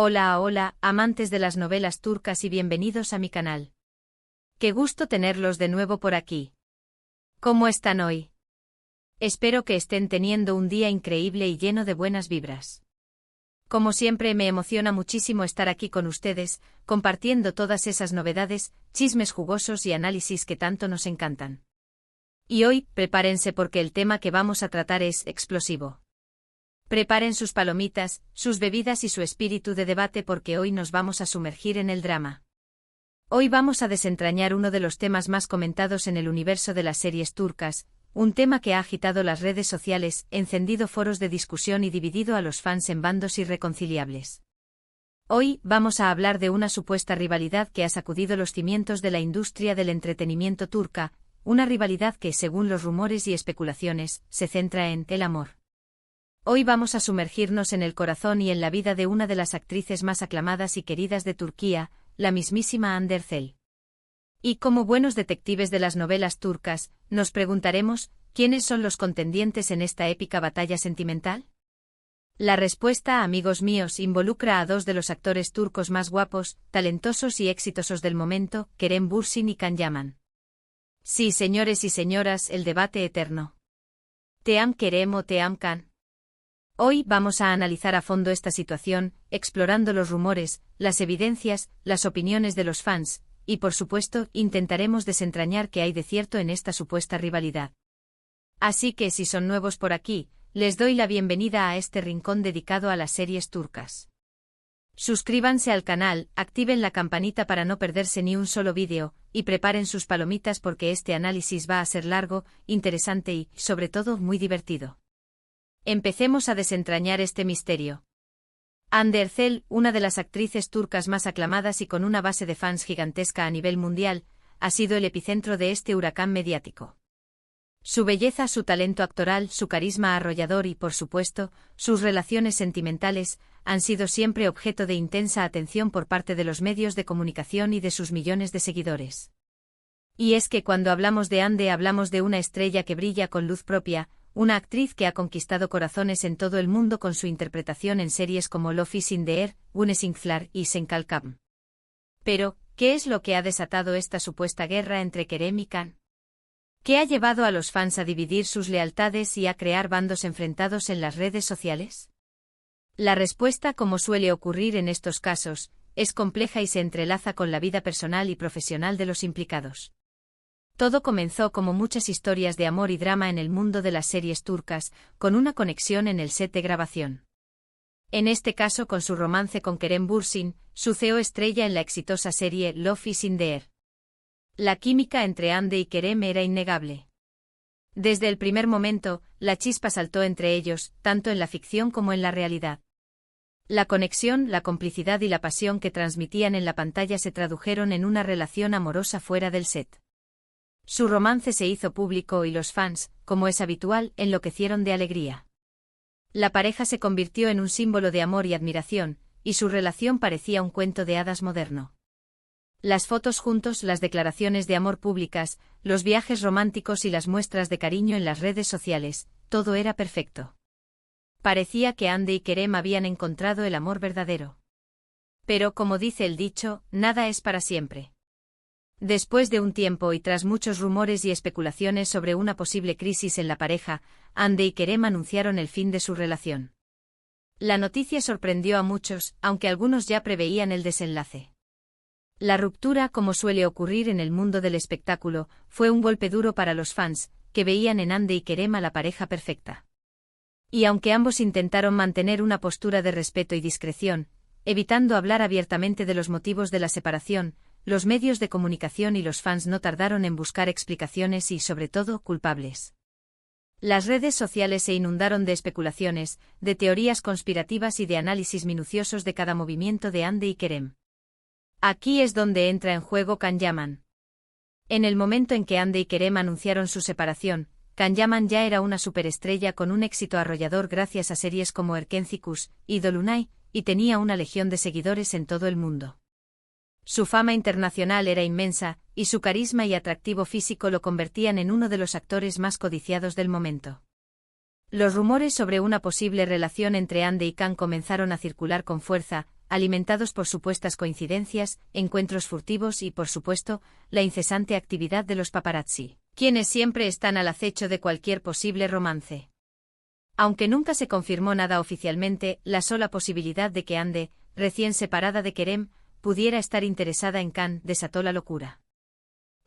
Hola, hola, amantes de las novelas turcas y bienvenidos a mi canal. Qué gusto tenerlos de nuevo por aquí. ¿Cómo están hoy? Espero que estén teniendo un día increíble y lleno de buenas vibras. Como siempre me emociona muchísimo estar aquí con ustedes, compartiendo todas esas novedades, chismes jugosos y análisis que tanto nos encantan. Y hoy, prepárense porque el tema que vamos a tratar es explosivo. Preparen sus palomitas, sus bebidas y su espíritu de debate porque hoy nos vamos a sumergir en el drama. Hoy vamos a desentrañar uno de los temas más comentados en el universo de las series turcas, un tema que ha agitado las redes sociales, encendido foros de discusión y dividido a los fans en bandos irreconciliables. Hoy vamos a hablar de una supuesta rivalidad que ha sacudido los cimientos de la industria del entretenimiento turca, una rivalidad que, según los rumores y especulaciones, se centra en el amor. Hoy vamos a sumergirnos en el corazón y en la vida de una de las actrices más aclamadas y queridas de Turquía, la mismísima Hande Erçel. Y como buenos detectives de las novelas turcas, nos preguntaremos, ¿quiénes son los contendientes en esta épica batalla sentimental? La respuesta, amigos míos, involucra a dos de los actores turcos más guapos, talentosos y exitosos del momento, Kerem Bürsin y Can Yaman. Sí, señores y señoras, el debate eterno. ¿Te am Kerem o te am Can? Hoy vamos a analizar a fondo esta situación, explorando los rumores, las evidencias, las opiniones de los fans, y por supuesto, intentaremos desentrañar qué hay de cierto en esta supuesta rivalidad. Así que si son nuevos por aquí, les doy la bienvenida a este rincón dedicado a las series turcas. Suscríbanse al canal, activen la campanita para no perderse ni un solo vídeo, y preparen sus palomitas porque este análisis va a ser largo, interesante y, sobre todo, muy divertido. Empecemos a desentrañar este misterio. Hande Erçel, una de las actrices turcas más aclamadas y con una base de fans gigantesca a nivel mundial, ha sido el epicentro de este huracán mediático. Su belleza, su talento actoral, su carisma arrollador y, por supuesto, sus relaciones sentimentales, han sido siempre objeto de intensa atención por parte de los medios de comunicación y de sus millones de seguidores. Y es que cuando hablamos de Hande hablamos de una estrella que brilla con luz propia, una actriz que ha conquistado corazones en todo el mundo con su interpretación en series como Love is in the Air, Güneşlikler y Sen Kalkam. Pero, ¿qué es lo que ha desatado esta supuesta guerra entre Kerem y Can? ¿Qué ha llevado a los fans a dividir sus lealtades y a crear bandos enfrentados en las redes sociales? La respuesta, como suele ocurrir en estos casos, es compleja y se entrelaza con la vida personal y profesional de los implicados. Todo comenzó como muchas historias de amor y drama en el mundo de las series turcas, con una conexión en el set de grabación. En este caso con su romance con Kerem Bürsin, su CEO estrella en la exitosa serie Love is in the Air. La química entre Hande y Kerem era innegable. Desde el primer momento, la chispa saltó entre ellos, tanto en la ficción como en la realidad. La conexión, la complicidad y la pasión que transmitían en la pantalla se tradujeron en una relación amorosa fuera del set. Su romance se hizo público y los fans, como es habitual, enloquecieron de alegría. La pareja se convirtió en un símbolo de amor y admiración, y su relación parecía un cuento de hadas moderno. Las fotos juntos, las declaraciones de amor públicas, los viajes románticos y las muestras de cariño en las redes sociales, todo era perfecto. Parecía que Hande y Kerem habían encontrado el amor verdadero. Pero, como dice el dicho, nada es para siempre. Después de un tiempo y tras muchos rumores y especulaciones sobre una posible crisis en la pareja, Hande y Kerem anunciaron el fin de su relación. La noticia sorprendió a muchos, aunque algunos ya preveían el desenlace. La ruptura, como suele ocurrir en el mundo del espectáculo, fue un golpe duro para los fans, que veían en Hande y Kerem a la pareja perfecta. Y aunque ambos intentaron mantener una postura de respeto y discreción, evitando hablar abiertamente de los motivos de la separación, los medios de comunicación y los fans no tardaron en buscar explicaciones y, sobre todo, culpables. Las redes sociales se inundaron de especulaciones, de teorías conspirativas y de análisis minuciosos de cada movimiento de Hande y Kerem. Aquí es donde entra en juego Can Yaman. En el momento en que Hande y Kerem anunciaron su separación, Can Yaman ya era una superestrella con un éxito arrollador gracias a series como Erkencikus y Dolunay, y tenía una legión de seguidores en todo el mundo. Su fama internacional era inmensa, y su carisma y atractivo físico lo convertían en uno de los actores más codiciados del momento. Los rumores sobre una posible relación entre Hande y Can comenzaron a circular con fuerza, alimentados por supuestas coincidencias, encuentros furtivos y, por supuesto, la incesante actividad de los paparazzi, quienes siempre están al acecho de cualquier posible romance. Aunque nunca se confirmó nada oficialmente, la sola posibilidad de que Ande, recién separada de Kerem, pudiera estar interesada en Can desató la locura.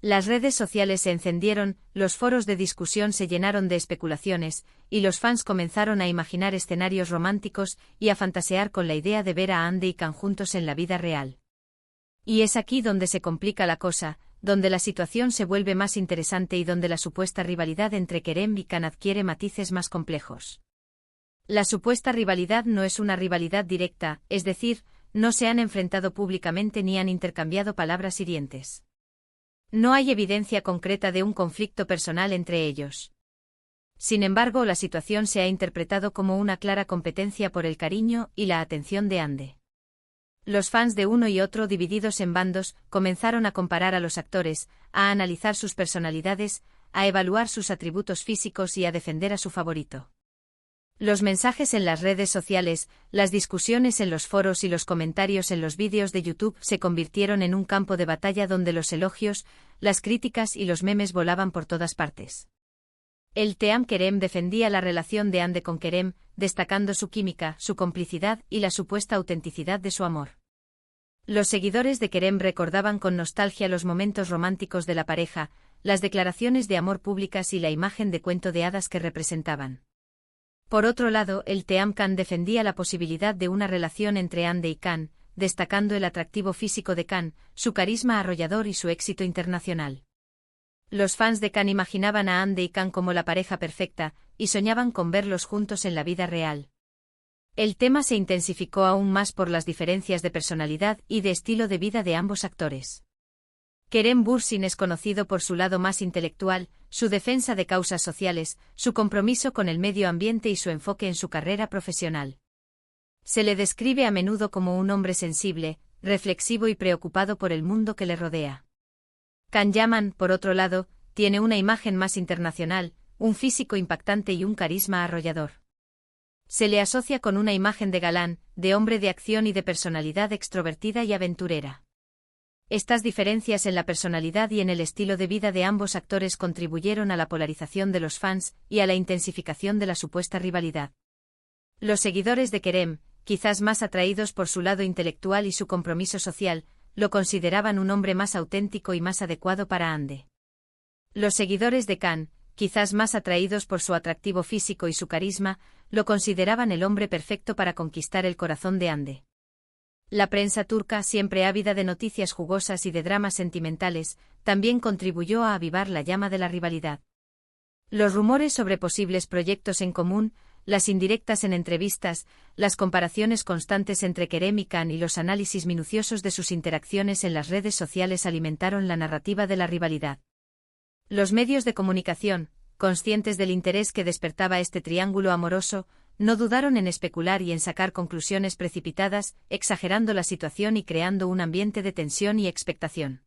Las redes sociales se encendieron, los foros de discusión se llenaron de especulaciones, y los fans comenzaron a imaginar escenarios románticos y a fantasear con la idea de ver a Ande y Can juntos en la vida real. Y es aquí donde se complica la cosa, donde la situación se vuelve más interesante y donde la supuesta rivalidad entre Kerem y Can adquiere matices más complejos. La supuesta rivalidad no es una rivalidad directa, es decir, no se han enfrentado públicamente ni han intercambiado palabras hirientes. No hay evidencia concreta de un conflicto personal entre ellos. Sin embargo, la situación se ha interpretado como una clara competencia por el cariño y la atención de Ande. Los fans de uno y otro, divididos en bandos, comenzaron a comparar a los actores, a analizar sus personalidades, a evaluar sus atributos físicos y a defender a su favorito. Los mensajes en las redes sociales, las discusiones en los foros y los comentarios en los vídeos de YouTube se convirtieron en un campo de batalla donde los elogios, las críticas y los memes volaban por todas partes. El Team Kerem defendía la relación de Ande con Kerem, destacando su química, su complicidad y la supuesta autenticidad de su amor. Los seguidores de Kerem recordaban con nostalgia los momentos románticos de la pareja, las declaraciones de amor públicas y la imagen de cuento de hadas que representaban. Por otro lado, el Team Can defendía la posibilidad de una relación entre Ande y Can, destacando el atractivo físico de Can, su carisma arrollador y su éxito internacional. Los fans de Can imaginaban a Ande y Can como la pareja perfecta, y soñaban con verlos juntos en la vida real. El tema se intensificó aún más por las diferencias de personalidad y de estilo de vida de ambos actores. Kerem Bürsin es conocido por su lado más intelectual, su defensa de causas sociales, su compromiso con el medio ambiente y su enfoque en su carrera profesional. Se le describe a menudo como un hombre sensible, reflexivo y preocupado por el mundo que le rodea. Can Yaman, por otro lado, tiene una imagen más internacional, un físico impactante y un carisma arrollador. Se le asocia con una imagen de galán, de hombre de acción y de personalidad extrovertida y aventurera. Estas diferencias en la personalidad y en el estilo de vida de ambos actores contribuyeron a la polarización de los fans y a la intensificación de la supuesta rivalidad. Los seguidores de Kerem, quizás más atraídos por su lado intelectual y su compromiso social, lo consideraban un hombre más auténtico y más adecuado para Ande. Los seguidores de Can, quizás más atraídos por su atractivo físico y su carisma, lo consideraban el hombre perfecto para conquistar el corazón de Ande. La prensa turca, siempre ávida de noticias jugosas y de dramas sentimentales, también contribuyó a avivar la llama de la rivalidad. Los rumores sobre posibles proyectos en común, las indirectas en entrevistas, las comparaciones constantes entre Kerem y Can y los análisis minuciosos de sus interacciones en las redes sociales alimentaron la narrativa de la rivalidad. Los medios de comunicación, conscientes del interés que despertaba este triángulo amoroso, no dudaron en especular y en sacar conclusiones precipitadas, exagerando la situación y creando un ambiente de tensión y expectación.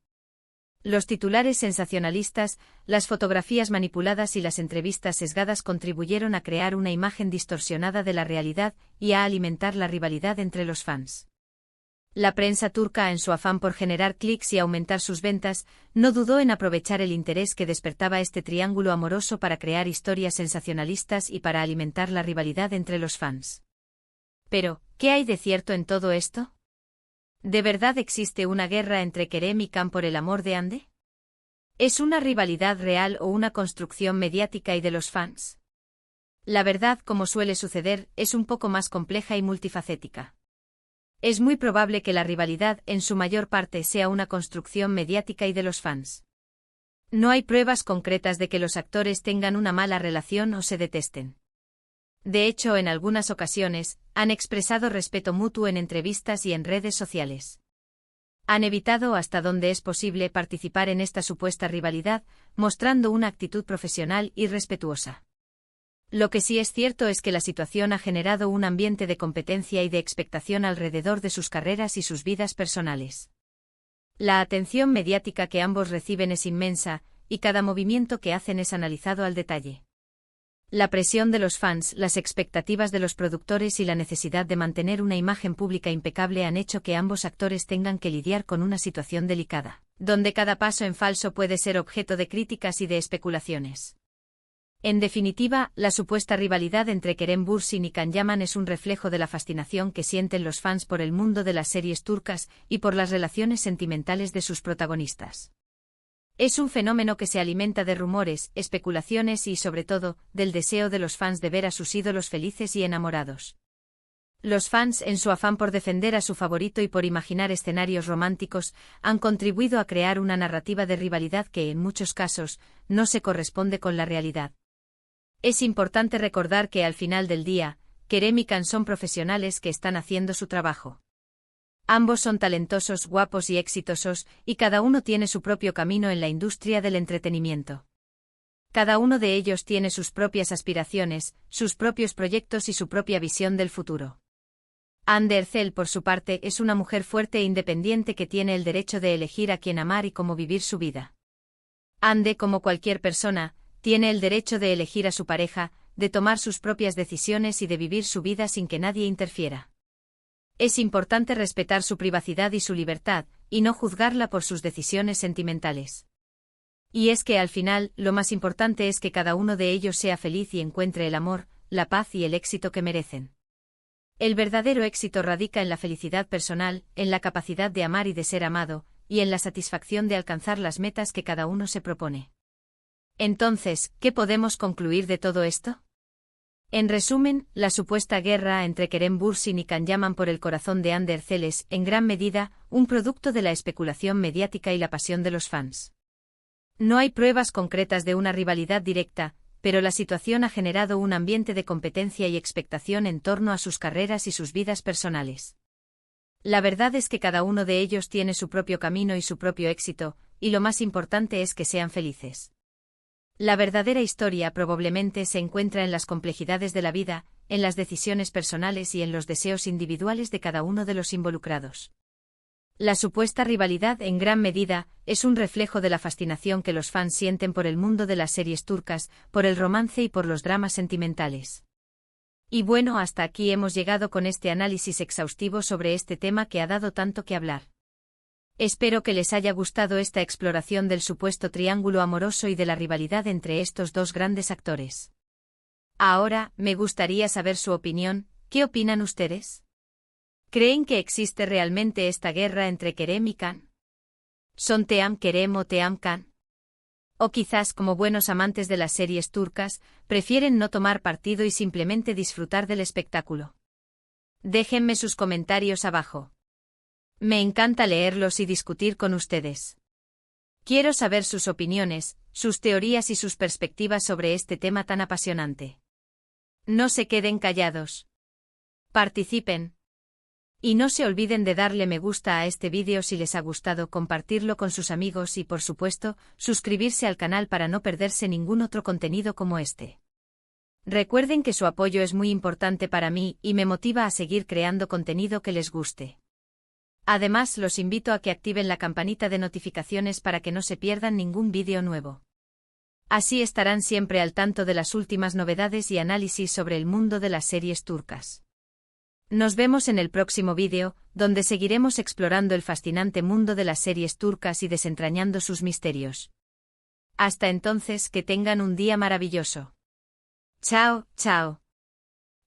Los titulares sensacionalistas, las fotografías manipuladas y las entrevistas sesgadas contribuyeron a crear una imagen distorsionada de la realidad y a alimentar la rivalidad entre los fans. La prensa turca, en su afán por generar clics y aumentar sus ventas, no dudó en aprovechar el interés que despertaba este triángulo amoroso para crear historias sensacionalistas y para alimentar la rivalidad entre los fans. Pero, ¿qué hay de cierto en todo esto? ¿De verdad existe una guerra entre Kerem y Can por el amor de Ande? ¿Es una rivalidad real o una construcción mediática y de los fans? La verdad, como suele suceder, es un poco más compleja y multifacética. Es muy probable que la rivalidad, en su mayor parte, sea una construcción mediática y de los fans. No hay pruebas concretas de que los actores tengan una mala relación o se detesten. De hecho, en algunas ocasiones, han expresado respeto mutuo en entrevistas y en redes sociales. Han evitado hasta donde es posible participar en esta supuesta rivalidad, mostrando una actitud profesional y respetuosa. Lo que sí es cierto es que la situación ha generado un ambiente de competencia y de expectación alrededor de sus carreras y sus vidas personales. La atención mediática que ambos reciben es inmensa, y cada movimiento que hacen es analizado al detalle. La presión de los fans, las expectativas de los productores y la necesidad de mantener una imagen pública impecable han hecho que ambos actores tengan que lidiar con una situación delicada, donde cada paso en falso puede ser objeto de críticas y de especulaciones. En definitiva, la supuesta rivalidad entre Kerem Bürsin y Can Yaman es un reflejo de la fascinación que sienten los fans por el mundo de las series turcas y por las relaciones sentimentales de sus protagonistas. Es un fenómeno que se alimenta de rumores, especulaciones y, sobre todo, del deseo de los fans de ver a sus ídolos felices y enamorados. Los fans, en su afán por defender a su favorito y por imaginar escenarios románticos, han contribuido a crear una narrativa de rivalidad que, en muchos casos, no se corresponde con la realidad. Es importante recordar que, al final del día, Kerem y Can son profesionales que están haciendo su trabajo. Ambos son talentosos, guapos y exitosos, y cada uno tiene su propio camino en la industria del entretenimiento. Cada uno de ellos tiene sus propias aspiraciones, sus propios proyectos y su propia visión del futuro. Hande Erçel, por su parte, es una mujer fuerte e independiente que tiene el derecho de elegir a quién amar y cómo vivir su vida. Hande, como cualquier persona, tiene el derecho de elegir a su pareja, de tomar sus propias decisiones y de vivir su vida sin que nadie interfiera. Es importante respetar su privacidad y su libertad, y no juzgarla por sus decisiones sentimentales. Y es que al final, lo más importante es que cada uno de ellos sea feliz y encuentre el amor, la paz y el éxito que merecen. El verdadero éxito radica en la felicidad personal, en la capacidad de amar y de ser amado, y en la satisfacción de alcanzar las metas que cada uno se propone. Entonces, ¿qué podemos concluir de todo esto? En resumen, la supuesta guerra entre Kerem Bürsin y Can Yaman por el corazón de Hande Erçel es, en gran medida, un producto de la especulación mediática y la pasión de los fans. No hay pruebas concretas de una rivalidad directa, pero la situación ha generado un ambiente de competencia y expectación en torno a sus carreras y sus vidas personales. La verdad es que cada uno de ellos tiene su propio camino y su propio éxito, y lo más importante es que sean felices. La verdadera historia probablemente se encuentra en las complejidades de la vida, en las decisiones personales y en los deseos individuales de cada uno de los involucrados. La supuesta rivalidad, en gran medida, es un reflejo de la fascinación que los fans sienten por el mundo de las series turcas, por el romance y por los dramas sentimentales. Y bueno, hasta aquí hemos llegado con este análisis exhaustivo sobre este tema que ha dado tanto que hablar. Espero que les haya gustado esta exploración del supuesto triángulo amoroso y de la rivalidad entre estos dos grandes actores. Ahora, me gustaría saber su opinión. ¿Qué opinan ustedes? ¿Creen que existe realmente esta guerra entre Kerem y Can? ¿Son Team Kerem o Team Can? O quizás, como buenos amantes de las series turcas, prefieren no tomar partido y simplemente disfrutar del espectáculo. Déjenme sus comentarios abajo. Me encanta leerlos y discutir con ustedes. Quiero saber sus opiniones, sus teorías y sus perspectivas sobre este tema tan apasionante. No se queden callados. Participen. Y no se olviden de darle me gusta a este vídeo si les ha gustado, compartirlo con sus amigos y, por supuesto, suscribirse al canal para no perderse ningún otro contenido como este. Recuerden que su apoyo es muy importante para mí y me motiva a seguir creando contenido que les guste. Además, los invito a que activen la campanita de notificaciones para que no se pierdan ningún vídeo nuevo. Así estarán siempre al tanto de las últimas novedades y análisis sobre el mundo de las series turcas. Nos vemos en el próximo vídeo, donde seguiremos explorando el fascinante mundo de las series turcas y desentrañando sus misterios. Hasta entonces, que tengan un día maravilloso. Chao, chao.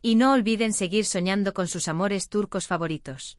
Y no olviden seguir soñando con sus amores turcos favoritos.